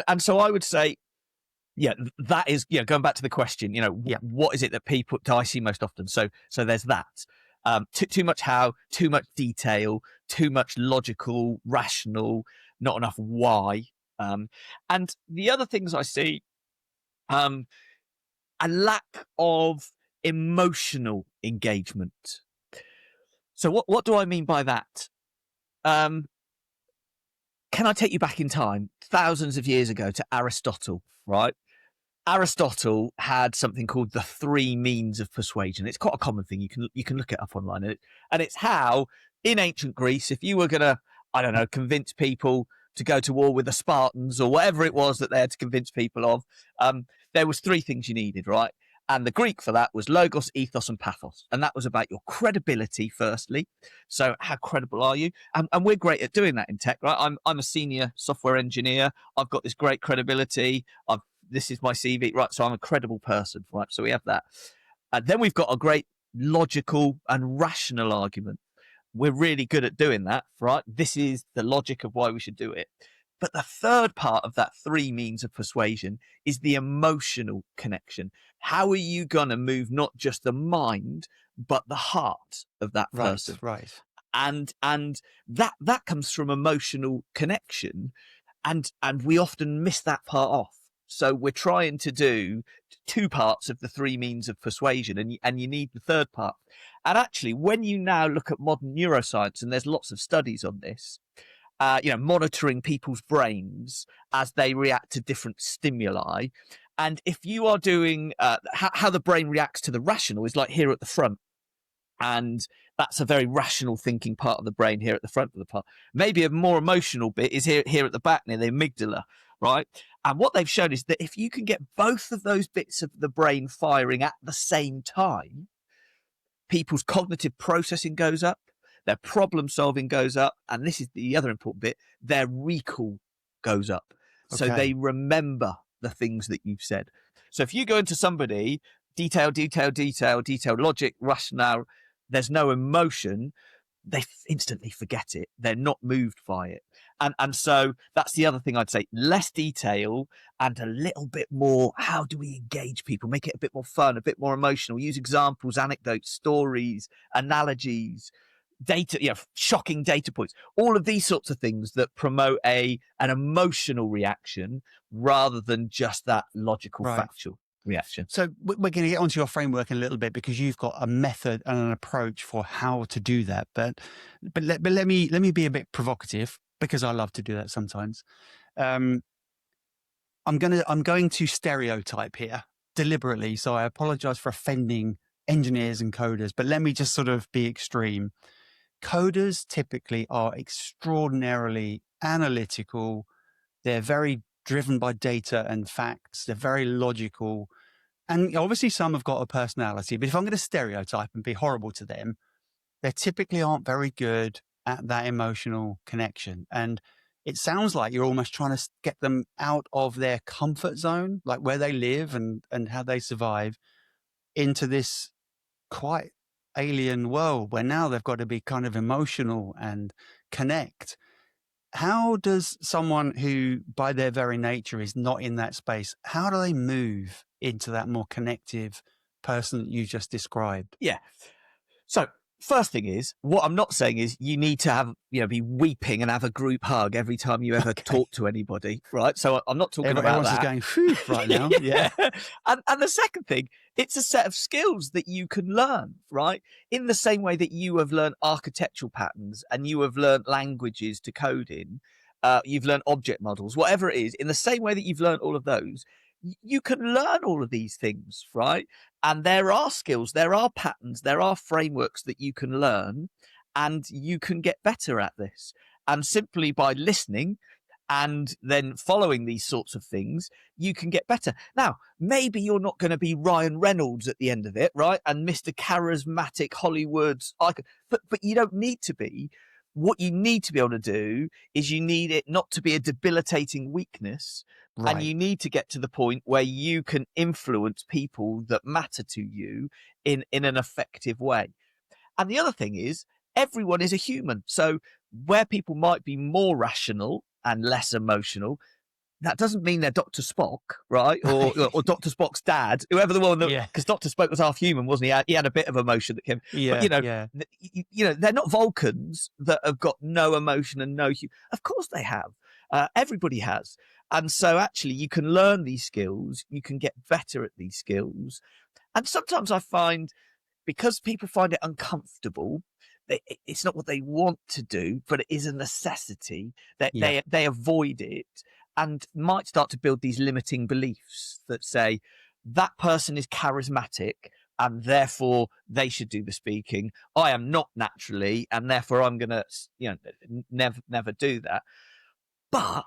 And so I would say, yeah, that is, going back to the question, Yeah. what is it that people do I see most often? So there's that. Too much how, too much detail, too much logical, rational, not enough why. And the other things I see, a lack of emotional engagement. So what do I mean by that? Can I take you back in time, thousands of years ago, to Aristotle, right? Aristotle had something called the three means of persuasion. It's quite a common thing. You can look it up online, and it's how in ancient Greece, if you were gonna, I don't know, convince people to go to war with the Spartans or whatever it was that they had to convince people of, there was three things you needed, right? And the Greek for that was logos, ethos, and pathos, and that was about your credibility. Firstly, so how credible are you? And we're great at doing that in tech, right? I'm a senior software engineer. I've got this great credibility. This is my CV, right? So I'm a credible person, right? So we have that. And then we've got a great logical and rational argument. We're really good at doing that, right? This is the logic of why we should do it. But the third part of that three means of persuasion is the emotional connection. How are you going to move not just the mind, but the heart of that person? Right. And that comes from emotional connection. And we often miss that part off. So we're trying to do two parts of the three means of persuasion, and you need the third part. And actually, when you now look at modern neuroscience, and there's lots of studies on this, monitoring people's brains as they react to different stimuli. And if you are doing how the brain reacts to the rational is like here at the front. And that's a very rational thinking part of the brain here at the front of the part. Maybe a more emotional bit is here at the back near the amygdala, right? And what they've shown is that if you can get both of those bits of the brain firing at the same time, people's cognitive processing goes up, their problem solving goes up, and this is the other important bit, their recall goes up. So they remember the things that you've said. So if you go into somebody, detail, logic, rationale, there's no emotion, they instantly forget it. They're not moved by it. And so that's the other thing I'd say, less detail and a little bit more, how do we engage people? Make it a bit more fun, a bit more emotional, use examples, anecdotes, stories, analogies, data, shocking data points, all of these sorts of things that promote an emotional reaction rather than just that logical, factual reaction. So we're going to get onto your framework in a little bit because you've got a method and an approach for how to do that. But let me be a bit provocative because I love to do that sometimes. I'm going to stereotype here deliberately, so I apologize for offending engineers and coders. But let me just sort of be extreme. Coders typically are extraordinarily analytical. They're very driven by data and facts. They're very logical. And obviously some have got a personality, but if I'm going to stereotype and be horrible to them, they typically aren't very good at that emotional connection. And it sounds like you're almost trying to get them out of their comfort zone, like where they live and how they survive, into this quite alien world where now they've got to be kind of emotional and connect. How does someone who by their very nature is not in that space, how do they move into that more connective person that you just described? Yeah. So first thing is, what I'm not saying is you need to have, be weeping and have a group hug every time you ever talk to anybody, right? So I'm not talking about that. Everyone's just going, phew, right now. Yeah. And the second thing, it's a set of skills that you can learn, right? In the same way that you have learned architectural patterns and you have learned languages to code in, you've learned object models, whatever it is, in the same way that you've learned all of those, you can learn all of these things, right? And there are skills, there are patterns, there are frameworks that you can learn, and you can get better at this. And simply by listening and then following these sorts of things, you can get better. Now, maybe you're not going to be Ryan Reynolds at the end of it, right? And Mr. Charismatic Hollywood icon, but you don't need to be. What you need to be able to do is you need it not to be a debilitating weakness. Right. And you need to get to the point where you can influence people that matter to you in an effective way. And the other thing is, everyone is a human. So where people might be more rational and less emotional, that doesn't mean they're Dr. Spock, right? Or Dr. Spock's dad, whoever the one that, Yeah. because Dr. Spock was half human, wasn't he? He had a bit of emotion that came, but Yeah. Yeah. they're not Vulcans that have got no emotion and no. Of course they have. Everybody has. And so actually you can learn these skills. You can get better at these skills. And sometimes I find, because people find it uncomfortable, it's not what they want to do, but it is a necessity. That Yeah. they avoid it and might start to build these limiting beliefs that say that person is charismatic and therefore they should do the speaking. I am not naturally, and therefore I'm going to, never do that. But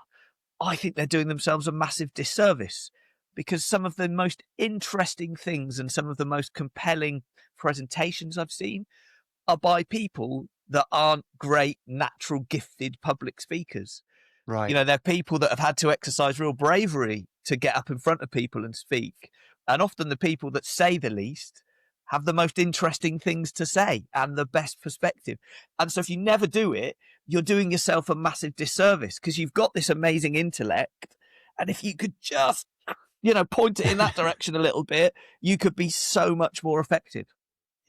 I think they're doing themselves a massive disservice, because some of the most interesting things and some of the most compelling presentations I've seen are by people that aren't great, natural, gifted public speakers. Right. They're people that have had to exercise real bravery to get up in front of people and speak. And often the people that say the least have the most interesting things to say and the best perspective. And so if you never do it, you're doing yourself a massive disservice, because you've got this amazing intellect. And if you could just, point it in that direction a little bit, you could be so much more effective.